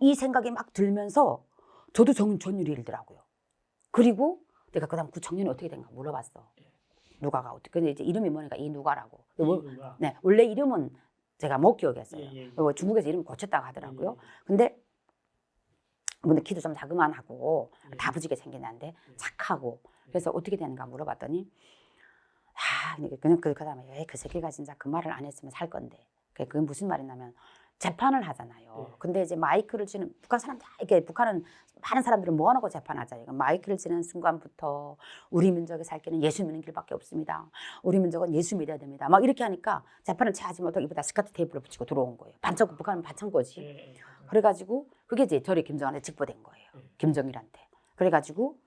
이 생각이 막 들면서 저도 전율이 일더라고요. 그리고 내가 그다음 그 청년이 어떻게 된가 물어봤어. 누가가 어떻게. 근데 이제 이름이 뭐니까 이 누가라고. 누가? 네, 원래 이름은 제가 못 기억했어요. 예. 중국에서 이름 고쳤다고 하더라고요. 예. 근데 키도 좀 자그만하고 예. 다부지게 생긴 애인데 착하고. 그래서 어떻게 되는가 물어봤더니 그냥 그 사람이 왜 그 새끼가 진짜 그 말을 안 했으면 살 건데. 그게 무슨 말이냐면 재판을 하잖아요. 예. 근데 이제 마이크를 쥐는 북한 사람들 이렇게 북한은 많은 사람들은 모아놓고 재판하잖아요. 마이크를 쥐는 순간부터 우리 민족이 살 길은 예수 믿는 길밖에 없습니다. 우리 민족은 예수 믿어야 됩니다. 막 이렇게 하니까 재판을 취하지 못하고 입에다 스카트 테이프를 붙이고 들어온 거예요. 반창고 북한은 반창고지. 예. 그래가지고 그게 이제 저리 김정한테 직보된 거예요. 김정일한테. 그래가지고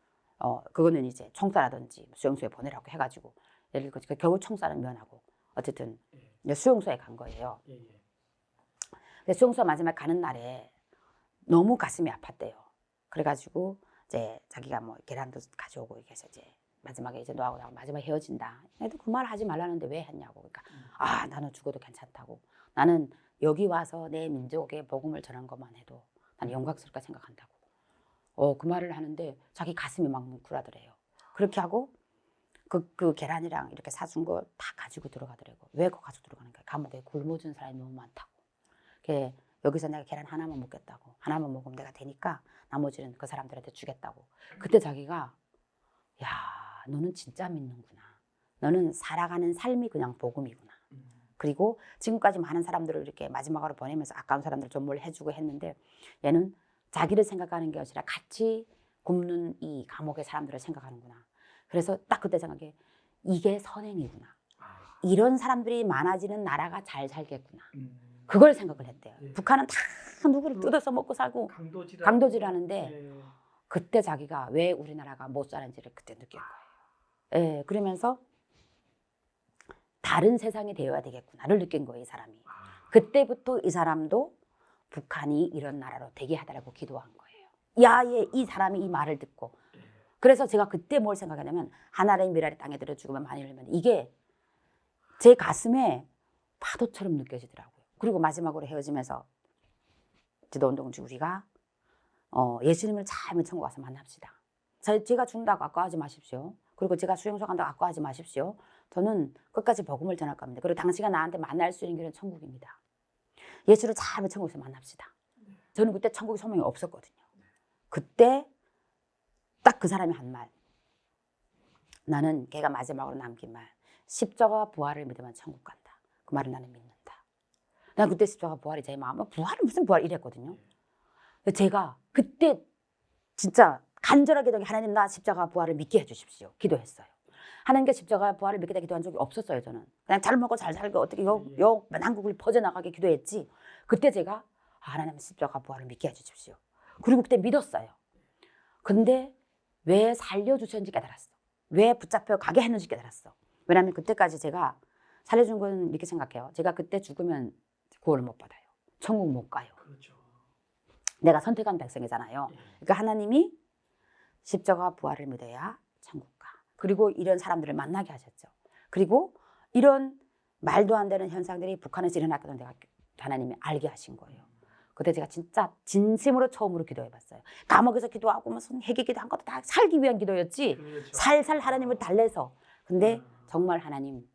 그거는 이제 총사라든지 수용소에 보내라고 해가지고 예를 들어 겨우 총사는 면하고 어쨌든 수용소에 간 거예요. 근데 수용소 마지막에 가는 날에 너무 가슴이 아팠대요. 그래가지고 이제 자기가 뭐 계란도 가져오고 이렇게 해서 이제 마지막에 이제 너하고 나하고 마지막에 헤어진다. 애도 그 말 하지 말라는데 왜 했냐고. 그러니까 나는 죽어도 괜찮다고. 나는 여기 와서 내 민족의 복음을 전한 것만 해도 나는 영광스럽게 생각한다고. 그 말을 하는데 자기 가슴이 막 뭉클하더래요. 그렇게 하고 그 계란이랑 이렇게 사준 거 다 가지고 들어가더라고. 왜 그거 가지고 들어가는 거야? 감옥에 굶어준 사람이 너무 많다고. 여기서 내가 계란 하나만 먹겠다고. 하나만 먹으면 내가 되니까 나머지는 그 사람들한테 주겠다고. 그때 자기가 야, 너는 진짜 믿는구나. 너는 살아가는 삶이 그냥 복음이구나. 그리고 지금까지 많은 사람들을 이렇게 마지막으로 보내면서 아까운 사람들 좀 뭘 해주고 했는데 얘는 자기를 생각하는 게 아니라 같이 굶는 이 감옥의 사람들을 생각하는구나. 그래서 딱 그때 생각해. 이게 선행이구나. 이런 사람들이 많아지는 나라가 잘 살겠구나. 그걸 생각을 했대요. 북한은 다 누구를 뜯어서 먹고 살고 강도질하는데 그때 자기가 왜 우리나라가 못 사는지를 그때 느낀 거예요. 그러면서 다른 세상이 되어야 되겠구나를 느낀 거예요, 이 사람이. 그때부터 이 사람도 북한이 이런 나라로 되게 하다라고 기도한 거예요. 이 사람이 이 말을 듣고. 그래서 제가 그때 뭘 생각하냐면 하나님의 미랄이 땅에 들어 죽으면 많이 흘리면 이게 제 가슴에 파도처럼 느껴지더라고요. 그리고 마지막으로 헤어지면서 지도운동 중 우리가 예수님을 잘 천국 가서 만납시다. 제가 죽는다고 아까워하지 마십시오. 그리고 제가 수용소 간다고 아까워하지 마십시오. 저는 끝까지 복음을 전할 겁니다. 그리고 당신가 나한테 만날 수 있는 길은 천국입니다. 예수를 잘 천국에서 만납시다. 저는 그때 천국의 소망이 없었거든요. 그때 딱 그 사람이 한 말. 나는 걔가 마지막으로 남긴 말. 십자가 부활을 믿으면 천국 간다. 그 말을 나는 믿는다. 난 그때 십자가 부활이 제 마음에 부활은 무슨 부활 이랬거든요. 제가 그때 진짜 간절하게 하나님 나 십자가 부활을 믿게 해주십시오. 기도했어요. 하나님께 십자가 부활을 믿게 기도한 적이 없었어요. 저는 그냥 잘 먹고 잘 살고 어떻게 한국을 퍼져나가게 기도했지. 그때 제가 하나님 십자가 부활을 믿게 해주십시오. 그리고 그때 믿었어요. 근데 왜 살려주셨는지 깨달았어. 왜 붙잡혀 가게 했는지 깨달았어. 왜냐하면 그때까지 제가 살려준 건 이렇게 생각해요. 제가 그때 죽으면 구원을 못 받아요. 천국 못 가요. 그렇죠. 내가 선택한 백성이잖아요. 그러니까 하나님이 십자가 부활을 믿어야 천국 가. 그리고 이런 사람들을 만나게 하셨죠. 그리고 이런 말도 안 되는 현상들이 북한에서 일어났거든 내가 하나님이 알게 하신 거예요. 그때 제가 진짜 진심으로 처음으로 기도해 봤어요. 감옥에서 기도하고 무슨 회개 기도한 것도 다 살기 위한 기도였지. 그렇죠. 살살 하나님을 달래서. 근데 정말 하나님이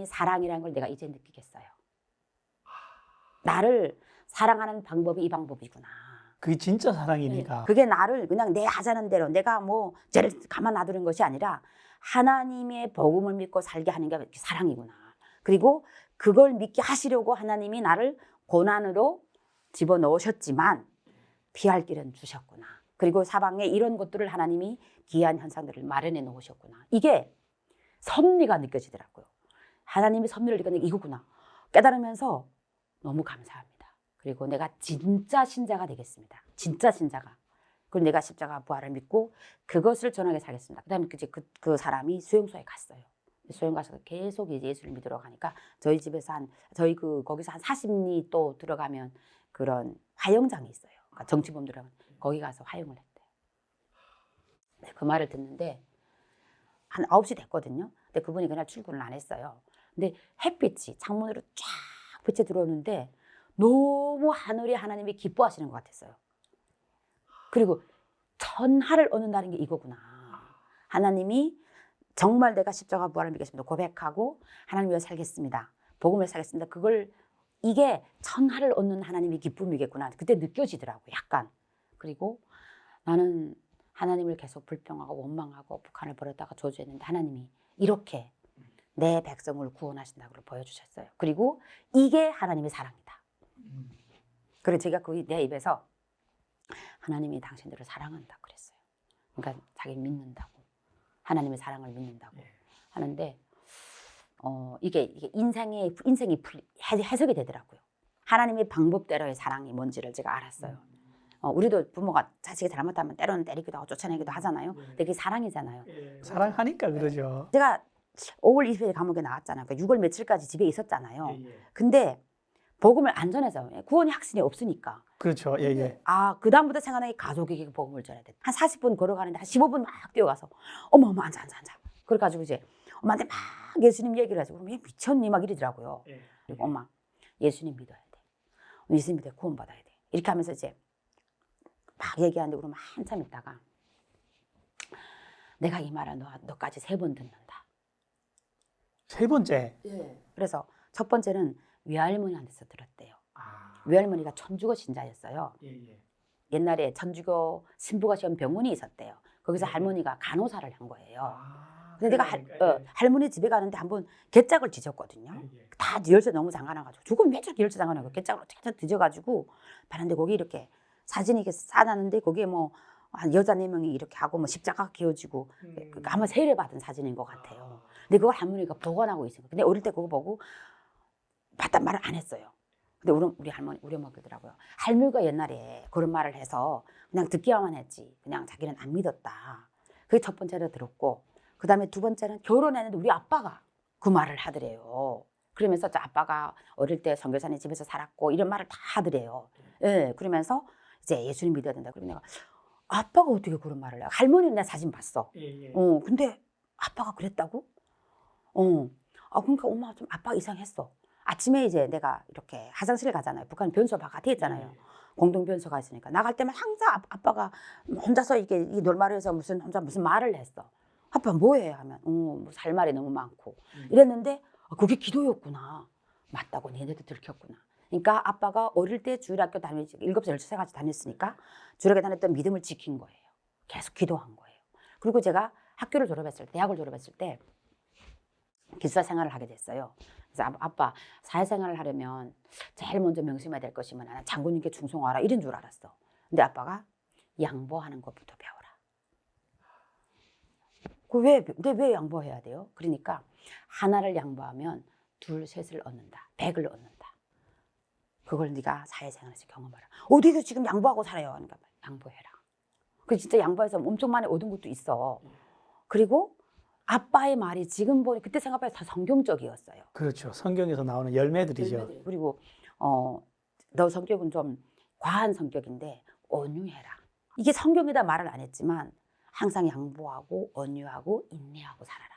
사랑이라는 걸 내가 이제 느끼겠어요. 나를 사랑하는 방법이 이 방법이구나. 그게 진짜 사랑이니까. 그게 나를 그냥 내 하자는 대로 내가 뭐 쟤를 가만 놔두는 것이 아니라 하나님의 복음을 믿고 살게 하는 게 사랑이구나. 그리고 그걸 믿게 하시려고 하나님이 나를 고난으로 집어넣으셨지만 피할 길은 주셨구나. 그리고 사방에 이런 것들을 하나님이 기이한 현상들을 마련해 놓으셨구나. 이게 섭리가 느껴지더라고요. 하나님의 섭리를 느끼는 이거구나. 깨달으면서 너무 감사합니다. 그리고 내가 진짜 신자가 되겠습니다. 진짜 신자가. 그리고 내가 십자가 부활을 믿고 그것을 전하게 살겠습니다. 그다음에 그 사람이 수용소에 갔어요. 수용 가서 계속 이제 예수를 믿으러 가니까 저희 집에서 거기서 한 40리 또 들어가면 그런 화영장이 있어요. 그러니까 정치범들은 거기 가서 화영을 했대요. 그 말을 듣는데 한 9시 됐거든요. 근데 그분이 그날 출근을 안 했어요. 근데 햇빛이 창문으로 쫙 빛이 들어오는데 너무 하늘이 하나님이 기뻐하시는 것 같았어요. 그리고 천하를 얻는다는 게 이거구나. 하나님이 정말 내가 십자가 부활을 믿겠습니다. 고백하고 하나님 위해 살겠습니다. 복음을 살겠습니다. 그걸 이게 천하를 얻는 하나님의 기쁨이겠구나. 그때 느껴지더라고요. 약간. 그리고 나는 하나님을 계속 불평하고 원망하고 북한을 버렸다가 저주했는데 하나님이 이렇게 내 백성을 구원하신다고 보여주셨어요. 그리고 이게 하나님의 사랑이다. 그래서 제가 그 내 입에서 하나님이 당신들을 사랑한다 그랬어요. 그러니까 자기 믿는다고. 하나님의 사랑을 믿는다고 하는데 이게 인생이 해석이 되더라고요. 하나님의 방법대로의 사랑이 뭔지를 제가 알았어요. 우리도 부모가 자식이 잘못하면 때로는 때리기도 하고 쫓아내기도 하잖아요. 근데 그게 사랑이잖아요. 사랑하니까 그러죠. 제가 5월 20일 감옥에 나왔잖아요. 그러니까 6월 며칠까지 집에 있었잖아요. 근데 복음을 안 전해서 구원이 확신이 없으니까. 그렇죠. 예, 예. 그 다음부터 생각나는 게 가족에게 복음을 전해야 돼. 한 40분 걸어가는데 한 15분 막 뛰어가서 어머 앉아. 그래가지고 이제 엄마한테 막 예수님 얘기를 해서 그럼 미쳤니 막 이러더라고요. 그리고 엄마 예수님 믿어야 돼. 예수님 믿어야 구원받아야 돼. 이렇게 하면서 이제 막 얘기하는데 그러면 한참 있다가 내가 이 말을 너까지 3번 듣는다. 3번째. 그래서 첫 번째는 외할머니한테서 들었대요. 외할머니가 천주교 신자였어요. 옛날에 천주교 신부가 시험 병원이 있었대요. 거기서 할머니가 간호사를 한 거예요. 근데 내가 할머니 집에 가는데 한번 개짝을 뒤졌거든요. 다 열쇠 너무 잠가놔가지고 죽으면 왜 저렇게 열쇠 잠가놔고 개짝을 어떻게 뒤져가지고 봤는데 거기 이렇게 사진이 이렇게 쌓아놨는데 거기에 뭐 한 여자 4명이 이렇게 하고 뭐 십자가 끼워지고 아마 세례받은 사진인 것 같아요. 근데 그걸 할머니가 보관하고 있어요. 근데 어릴 때 그거 보고 봤단 말을 안 했어요. 근데 우리 할머니, 우리 엄마 그러더라고요. 할머니가 옛날에 그런 말을 해서 그냥 듣기만 했지. 그냥 자기는 안 믿었다. 그게 첫 번째로 들었고, 그 다음에 두 번째는 결혼했는데 우리 아빠가 그 말을 하더래요. 그러면서 저 아빠가 어릴 때 선교사님 집에서 살았고 이런 말을 다 하더래요. 예, 그러면서 이제 예수님 믿어야 된다. 그러면 내가 아빠가 어떻게 그런 말을 해요? 할머니는 내 사진 봤어. 근데 아빠가 그랬다고? 그러니까 엄마 좀 아빠가 이상했어. 아침에 이제 내가 이렇게 화장실 가잖아요. 북한 변소 바깥에 있잖아요. 공동 변소가 있으니까 나갈 때만 항상 아빠가 혼자서 이렇게 이 놀마루에서 혼자 무슨 말을 했어. 아빠 뭐해 하면 뭐 할 말이 너무 많고 이랬는데 그게 기도였구나. 맞다고 니네도 들켰구나. 그러니까 아빠가 어릴 때 주일학교 다니지 7살 12살까지 다녔으니까 주일학교 다녔던 믿음을 지킨 거예요. 계속 기도한 거예요. 그리고 제가 학교를 졸업했을 때 대학을 졸업했을 때 기숙사 생활을 하게 됐어요. 그래서 아빠 사회생활을 하려면 제일 먼저 명심해야 될 것이 뭐냐 장군님께 충성하라 이런 줄 알았어. 근데 아빠가 양보하는 것부터 배워라. 근데 왜 양보해야 돼요? 그러니까 하나를 양보하면 둘, 셋을 얻는다. 100을 얻는다. 그걸 네가 사회생활에서 경험하라. 어디서 지금 양보하고 살아요? 그러니까 양보해라. 그 진짜 양보해서 엄청 많이 얻은 것도 있어. 그리고 아빠의 말이 지금 보니 그때 생각해서 다 성경적이었어요. 그렇죠. 성경에서 나오는 열매들이죠. 그리고 너 성격은 좀 과한 성격인데 온유해라. 이게 성경에다 말을 안 했지만 항상 양보하고 온유하고 인내하고 살아라.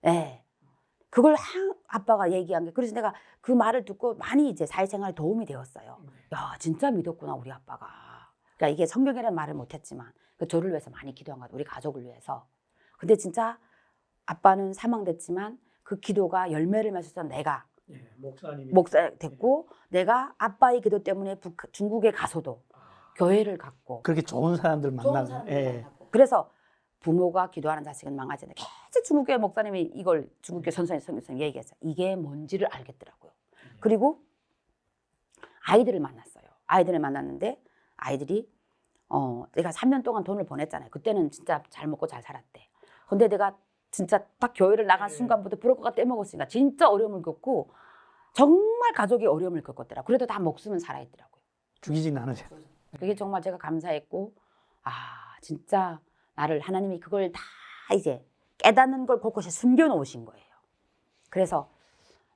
예. 그걸 아빠가 얘기한 게 그래서 내가 그 말을 듣고 많이 이제 사회생활에 도움이 되었어요. 야 진짜 믿었구나 우리 아빠가. 그러니까 이게 성경이라는 말을 못했지만 그 저를 위해서 많이 기도한 것 같아요. 우리 가족을 위해서. 근데 진짜 아빠는 사망됐지만 그 기도가 열매를 맺어서 내가 목사 됐고 내가 아빠의 기도 때문에 중국에 가서도 교회를 갔고 그렇게 좋은 사람들 만나고. 그래서 부모가 기도하는 자식은 망하지 않는다. 계속 중국교회 목사님이 이걸 중국교회 선생님 얘기했어요. 이게 뭔지를 알겠더라고요. 그리고 아이들을 만났어요. 아이들을 만났는데 아이들이 내가 3년 동안 돈을 보냈잖아요. 그때는 진짜 잘 먹고 잘 살았대. 근데 내가 진짜 딱 교회를 나간 순간부터 브로커가 떼먹었으니까 진짜 어려움을 겪고 정말 가족이 어려움을 겪었더라. 그래도 다 목숨은 살아있더라고요. 죽이진 않으세요. 그게 정말 제가 감사했고 진짜 나를 하나님이 그걸 다 이제 깨닫는 걸 곳곳에 숨겨놓으신 거예요. 그래서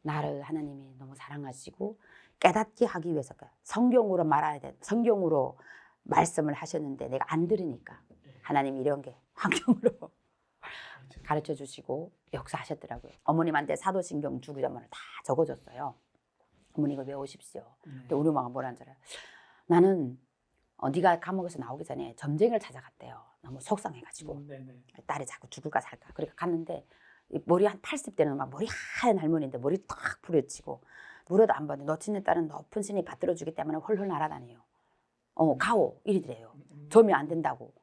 나를 하나님이 너무 사랑하시고 깨닫게 하기 위해서 성경으로 말해야 돼. 성경으로 말씀을 하셨는데 내가 안 들으니까 하나님이 이런 게 환경으로 가르쳐 주시고 역사하셨더라고요. 어머님한테 사도신경 주기도문을 다 적어줬어요. 어머니 이거 외우십시오. 근데 우리 엄마가 뭐라는 줄 알아요? 나는 네가 감옥에서 나오기 전에 점쟁이를 찾아갔대요. 너무 속상해가지고 딸이 자꾸 죽을까 살까. 그러니까 갔는데 머리 한 80대는 막 머리 하얀 할머니인데 머리 탁 부려치고 물어도 안 받는데 너 친네 딸은 높은 신이 받들어주기 때문에 홀홀 날아다녀요. 가오 이리더래요. 점이 안 된다고.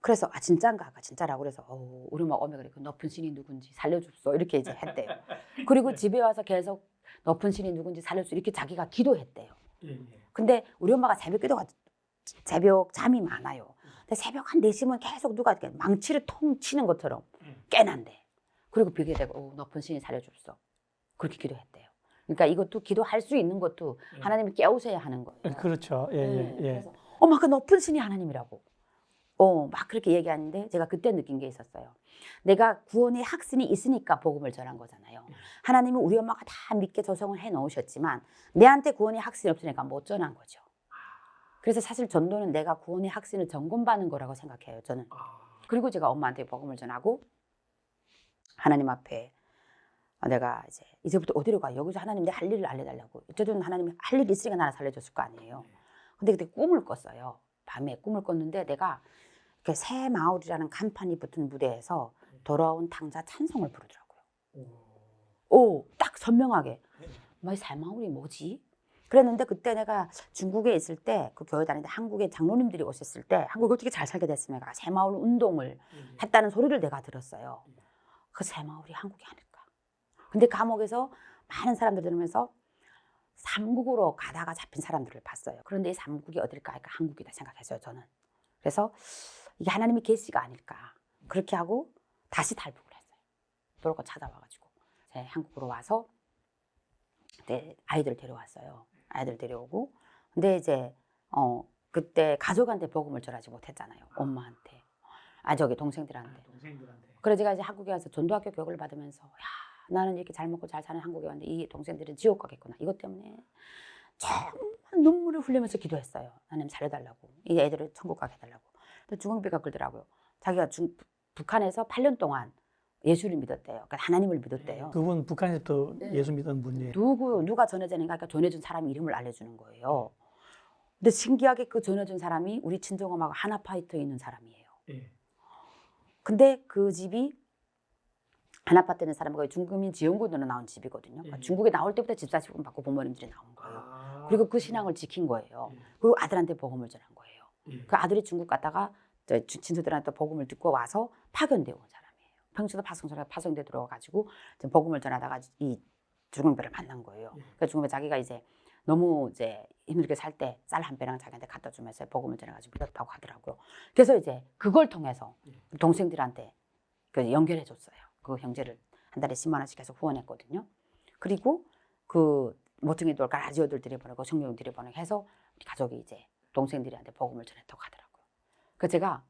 그래서 진짜인가? 진짜라고 그래서 우리 엄마 오면 그래 그 높은 신이 누군지 살려줬어 이렇게 이제 했대요. 그리고 집에 와서 계속 높은 신이 누군지 살려줘 이렇게 자기가 기도했대요. 근데 우리 엄마가 새벽 잠이 많아요. 근데 새벽 한 4시면 계속 누가 이렇게 망치를 통 치는 것처럼 깨난대. 그리고 비게 되고 높은 신이 살려줬어. 그렇게 기도했대요. 그러니까 이것도 기도할 수 있는 것도 하나님이 깨우셔야 하는 거예요. 그렇죠. 그래서 그 높은 신이 하나님이라고. 막 그렇게 얘기하는데 제가 그때 느낀 게 있었어요. 내가 구원의 확신이 있으니까 복음을 전한 거잖아요. 하나님은 우리 엄마가 다 믿게 조성을 해 놓으셨지만 내한테 구원의 확신이 없으니까 못 전한 거죠. 그래서 사실 전도는 내가 구원의 확신을 점검받는 거라고 생각해요, 저는. 그리고 제가 엄마한테 복음을 전하고 하나님 앞에 내가 이제부터 어디로 가? 여기서 하나님 내 할 일을 알려달라고. 어쨌든 하나님이 할 일이 있으니까 나를 살려줬을 거 아니에요. 근데 그때 꿈을 꿨어요. 밤에 꿈을 꿨는데 내가 새 마을이라는 간판이 붙은 무대에서 돌아온 탕자 찬송을 부르더라고요. 딱 선명하게. 새 마을이 뭐지? 그랬는데 그때 내가 중국에 있을 때 그 교회 다니는데 한국에 장로님들이 오셨을 때 한국에 어떻게 잘 살게 됐습니까? 새마을 운동을 했다는 소리를 내가 들었어요. 그 새마을이 한국이 아닐까. 근데 감옥에서 많은 사람들 들으면서 삼국으로 가다가 잡힌 사람들을 봤어요. 그런데 이 삼국이 어딜까 하니까 한국이다 생각했어요, 저는. 그래서 이게 하나님의 계시가 아닐까. 그렇게 하고 다시 탈북을 했어요. 도로가 찾아와가지고 한국으로 와서 아이들 데려왔어요. 아이들 데려오고. 근데 그때 가족한테 복음을 전하지 못했잖아요. 엄마한테. 동생들한테. 그래서 제가 한국에 와서 전도학교 교육을 받으면서 나는 이렇게 잘 먹고 잘 사는 한국에 왔는데 이 동생들은 지옥 가겠구나. 이것 때문에 정말 눈물을 흘리면서 기도했어요. 하나님 살려달라고. 이 애들을 천국 가게 해달라고. 근데 중흥비가 그러더라고요. 자기가 북한에서 8년 동안 예수를 믿었대요. 그러니까 하나님을 믿었대요. 그분 북한에서 또 예수 믿던 분이에요. 누가 전해주는가? 그러니까 전해준 사람 이름을 알려주는 거예요. 근데 신기하게 그 전해준 사람이 우리 친정엄마가 하나파이터에 있는 사람이에요. 근데 그 집이 하나파트는 사람이 중국민 지원군으로 나온 집이거든요. 그러니까 중국에 나올 때부터 집사식품 받고 부모님들이 나온 거예요. 그리고 그 신앙을 지킨 거예요. 그리고 아들한테 복음을 전한 거예요. 그 아들이 중국 갔다가 친구들한테 복음을 듣고 와서 파견되어 온 사람이에요. 평소도 파송돼 들어와가지고 복음을 전하다가 이 중흥배를 만난 거예요. 그러니까 중흥배 자기가 너무 힘들게 살 때 쌀 한 배랑 자기한테 갖다 주면서 복음을 전해가지고 믿었다고 하더라고요. 그래서 그걸 통해서 동생들한테 연결해 줬어요. 그 형제를 한 달에 10만 원씩 계속 후원했거든요. 그리고 그 모퉁이 돌까 라디오들 들여보내고 성경 들여보내고 해서 우리 가족이 동생들한테 복음을 전했다고 하더라고요. 그래서 제가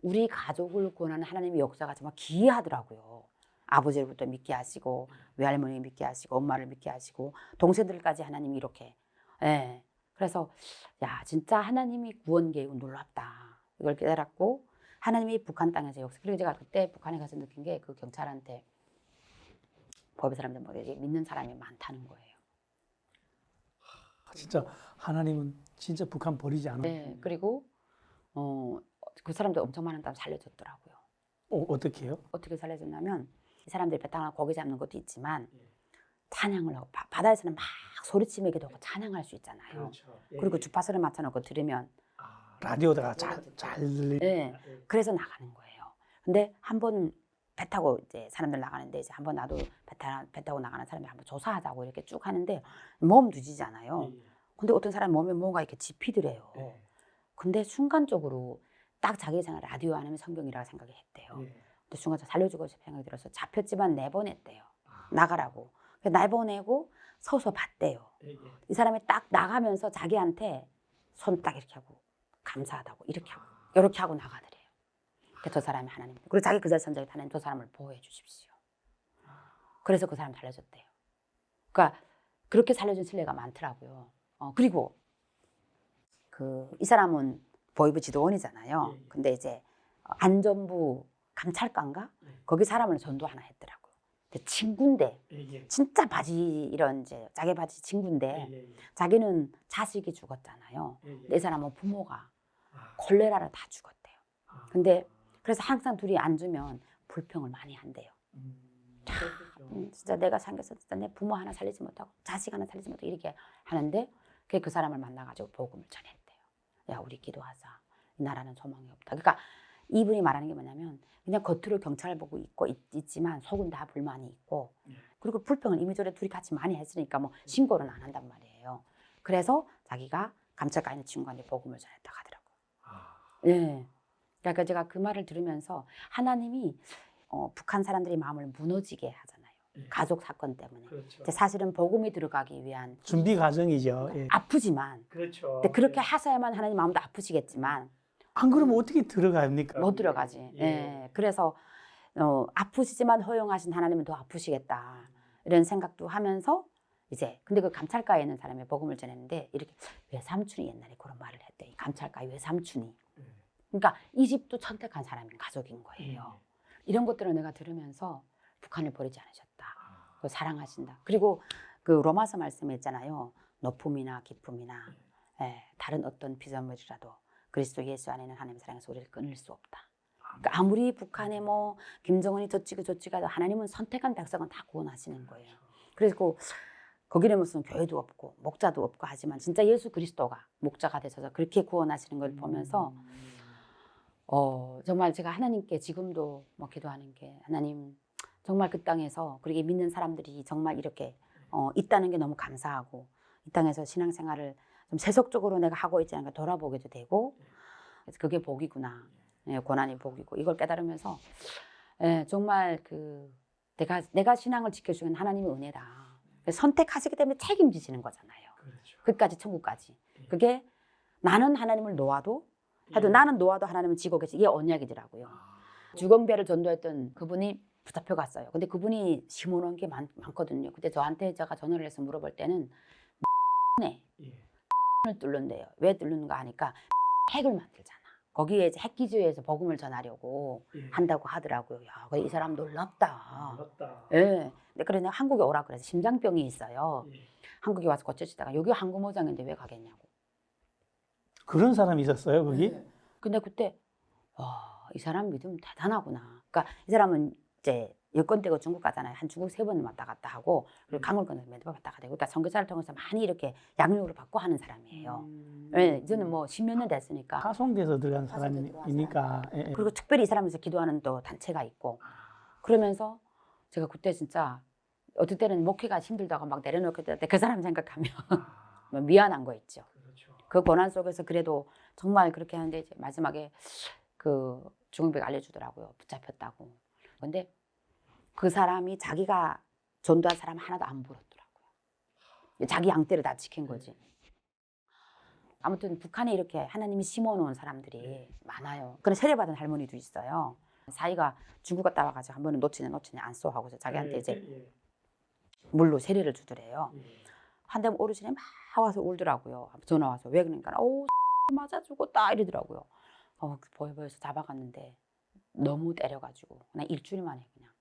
우리 가족을 구원하는 하나님의 역사가 정말 기이하더라고요. 아버지를부터 믿게 하시고 외할머니 믿게 하시고 엄마를 믿게 하시고 동생들까지 하나님이 이렇게. 그래서 진짜 하나님이 구원 계획은 놀랍다. 이걸 깨달았고 하나님이 북한 땅에서 역사. 그리고 제가 그때 북한에 가서 느낀 게 그 경찰한테 법의 사람들 믿는 사람이 많다는 거예요. 진짜 하나님은 진짜 북한 버리지 않아요. 네, 그리고 그 사람들 엄청 많은 사람 살려줬더라고요. 어떻게 해요? 어떻게 살려줬냐면 이 사람들이 배 타고 고기 잡는 것도 있지만 찬양을 하고 바다에서는 막 소리치며 기도하고 찬양할 수 있잖아요. 그렇죠. 그리고 주파수를 맞춰놓고 들으면 라디오다가 잘 들리. 그래서 나가는 거예요. 근데 한 번 배 타고 사람들 나가는데 한번 나도 배 타고 나가는 사람이 한번 조사하자고 이렇게 쭉 하는데 몸 뒤지잖아요. 근데 어떤 사람 몸에 뭔가 이렇게 집히더래요. 근데 순간적으로 딱 자기 생각 라디오 안 하면 성경이라고 생각했대요. 근데 순간 살려주고 싶은 생각이 들어서 잡혔지만 내보냈대요. 나가라고. 내보내고 서서 봤대요. 이 사람이 딱 나가면서 자기한테 손 딱 이렇게 하고 감사하다고 이렇게 하고 나가더래요. 저 사람이 하나님. 그리고 자기 그 자리 선장이 하나님 저 사람을 보호해 주십시오. 그래서 그 사람 살려줬대요. 그러니까 그렇게 살려준 신뢰가 많더라고요. 그리고 이 사람은 보이부 지도원이잖아요. 근데 안전부 감찰관가 거기 사람을 전도 하나 했더라고요. 근데 친구인데 예. 진짜 바지 이런 이제 자기 바지 친구인데 예. 자기는 자식이 죽었잖아요. 예. 근데 이 사람은 부모가 아. 콜레라를 다 죽었대요. 아. 근데 그래서 항상 둘이 앉으면 불평을 많이 한대요. 그렇겠죠. 진짜 내가 생겨서 진짜 내 부모 하나 살리지 못하고 자식 하나 살리지 못하고 이렇게 하는데 그 사람을 만나가지고 복음을 전했대요. 야, 우리 기도하자. 이 나라는 소망이 없다. 그러니까 이분이 말하는 게 뭐냐면 그냥 겉으로 경찰 보고 있지만 속은 다 불만이 있고 그리고 불평을 이미저래 둘이 같이 많이 했으니까 뭐 신고는 안 한단 말이에요. 그래서 자기가 감찰가 있는 친구한테 복음을 전했다고 하더라고요. 네. 그러니까 제가 그 말을 들으면서 하나님이 북한 사람들이 마음을 무너지게 하잖아요. 가족 사건 때문에. 그렇죠. 근데 사실은 복음이 들어가기 위한 준비 과정이죠. 예. 아프지만 그렇죠. 근데 그렇게 하셔야만 하나님 마음도 아프시겠지만 안 그러면 어떻게 들어갑니까? 못 들어가지. 예. 그래서 아프시지만 허용하신 하나님은 더 아프시겠다. 이런 생각도 하면서 이제 근데 그 감찰가에 있는 사람이 복음을 전했는데 이렇게 외삼촌이 옛날에 그런 말을 했대. 이 감찰가 외삼촌이. 그러니까 이 집도 선택한 사람인 가족인 거예요. 이런 것들을 내가 들으면서 북한을 버리지 않으셨다. 사랑하신다. 그리고 그 로마서 말씀에 있잖아요. 높음이나 기쁨이나 다른 어떤 피조물이라도 그리스도 예수 안에는 하나님의 사랑에서 우리를 끊을 수 없다. 그러니까 아무리 북한에 뭐 김정은이 저찌고 하도 하나님은 선택한 백성은 다 구원하시는 거예요. 그리고 거기에 무슨 교회도 없고 목자도 없고 하지만 진짜 예수 그리스도가 목자가 되셔서 그렇게 구원하시는 걸 보면서 정말 제가 하나님께 지금도 뭐 기도하는 게 하나님 정말 그 땅에서 그렇게 믿는 사람들이 정말 이렇게 있다는 게 너무 감사하고 이 땅에서 신앙생활을 좀 세속적으로 내가 하고 있지 않은가 돌아보게도 되고 그래서 그게 복이구나. 예, 고난이 복이고 이걸 깨달으면서 정말 그 내가 신앙을 지켜주는 하나님의 은혜다. 선택하시기 때문에 책임지시는 거잖아요. 그렇죠. 끝까지 천국까지. 그게 나는 하나님을 놓아도 해도 나는 놓아도 하나님은 지고 계시. 이게 언약이더라고요. 주공배를 전도했던 그분이 붙잡혀갔어요. 근데 그분이 심어놓은 게 많거든요. 그때 저한테 제가 전화를 해서 물어볼 때는 을 뚫는데요. 왜 뚫는가 하니까 핵을 만들잖아. 거기에 이제 핵 기지에서 복음을 전하려고 한다고 하더라고요. 야, 이 사람 놀랍다. 맞다. 예. 근데 그래 내가 한국에 오라 그래서 심장병이 있어요. 한국에 와서 고쳐지다가 여기 항구모장인데 왜 가겠냐고. 그런 사람이 있었어요, 거기? 근데 그때 이 사람 믿음 대단하구나. 그러니까 이 사람은 이제 여권 떼고 중국 가잖아요. 한 중국 3번 왔다 갔다 하고 그리고 강물권을 몇 번 왔다 갔다 하고 그러니까 선교사를 통해서 많이 이렇게 양육을 받고 하는 사람이에요. 예, 이제는 뭐 10몇 년 됐으니까. 파송돼서 들어간 사람이니까. 예. 그리고 특별히 이 사람에서 기도하는 또 단체가 있고 그러면서 제가 그때 진짜 어떨 때는 목회가 힘들다고 막 내려놓게 될 때 그 사람 생각하면 미안한 거 있죠. 그렇죠. 그 고난 속에서 그래도 정말 그렇게 하는데 이제 마지막에 그 중국배가 알려주더라고요. 붙잡혔다고. 근데 그 사람이 자기가 전도한 사람 하나도 안 부럽더라고요. 자기 양떼를 다 지킨 거지. 아무튼 북한에 이렇게 하나님이 심어놓은 사람들이 많아요. 그런 세례받은 할머니도 있어요. 사이가 중국 갔다 와가지고 한 번은 놓치네 안 쏘 하고서 자기한테 이제 물로 세례를 주더래요. 한데 어르신이 막 와서 울더라고요. 전화 와서 왜 그러니까 맞아 죽었다 이러더라고요. 보여서 잡아갔는데 너무 때려가지고 그냥 일주일 만에 그냥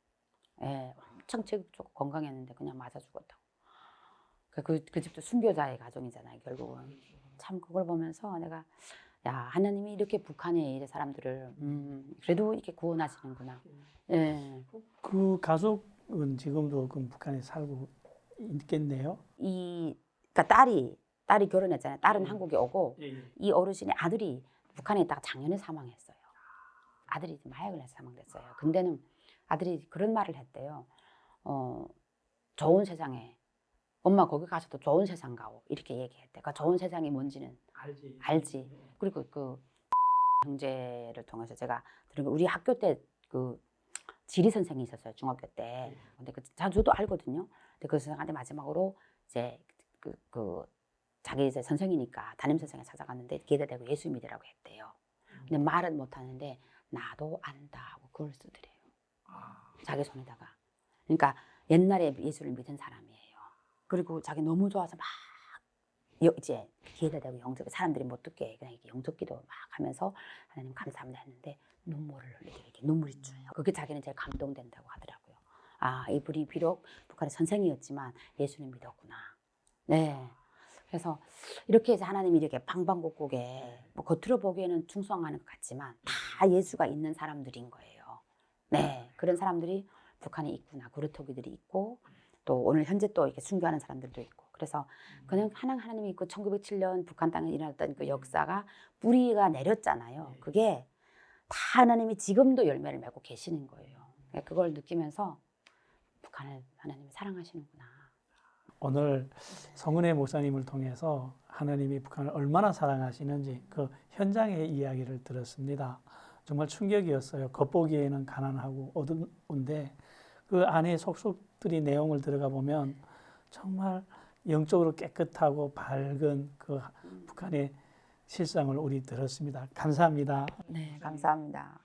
엄청 체격적으로 건강했는데 그냥 맞아 죽었다고. 그 집도 순교자의 가정이잖아요 결국은. 참 그걸 보면서 내가 야 하나님이 이렇게 북한의 이 사람들을 그래도 이렇게 구원하시는구나. 예. 그 가족은 지금도 그 북한에 살고 있겠네요. 그러니까 딸이 결혼했잖아요. 딸은 한국에 오고 이 어르신의 아들이 북한에 있다가 작년에 사망했어요. 아들이 마약을 해서 사망됐어요. 근데는 아들이 그런 말을 했대요. 좋은 세상에 엄마 거기 가서도 좋은 세상 가오 이렇게 얘기했대. 그 좋은 세상이 뭔지는 알지. 그리고 그 형제를 통해서 제가 들은 거 우리 학교 때 그 지리 선생이 있었어요 중학교 때. 근데 저도 알거든요. 근데 그 선생한테 마지막으로 이제 자기 이제 선생이니까 담임 선생을 찾아갔는데 기대되고 예수 믿으라고 했대요. 근데 말은 못 하는데 나도 안다 하고 그걸 쓰더래요. 자기 손에다가. 그러니까 옛날에 예수를 믿은 사람이에요. 그리고 자기 너무 좋아서 막 이제 기회가 되고 사람들이 못 듣게 그냥 이렇게 영접기도 막 하면서 하나님 감사합니다 했는데 눈물을 흘리게 이렇게 눈물이 쭉. 그게 자기는 제일 감동된다고 하더라고요. 아, 이분이 비록 북한의 선생이었지만 예수님 믿었구나. 네. 그래서 이렇게 해서 하나님이 이렇게 방방곡곡에 뭐 겉으로 보기에는 충성하는 것 같지만 다 예수가 있는 사람들인 거예요. 네. 그런 사람들이 북한에 있구나. 고르토기들이 있고 또 오늘 현재 또 이렇게 순교하는 사람들도 있고. 그래서 그냥 하나님이 있고 1907년 북한 땅에 일어났던 그 역사가 뿌리가 내렸잖아요. 그게 다 하나님이 지금도 열매를 맺고 계시는 거예요. 그걸 느끼면서 북한을 하나님이 사랑하시는구나. 오늘 성은혜 목사님을 통해서 하나님이 북한을 얼마나 사랑하시는지 그 현장의 이야기를 들었습니다. 정말 충격이었어요. 겉보기에는 가난하고 어두운데 그 안에 속속들이 내용을 들어가 보면 정말 영적으로 깨끗하고 밝은 그 북한의 실상을 우리 들었습니다. 감사합니다. 네, 감사합니다.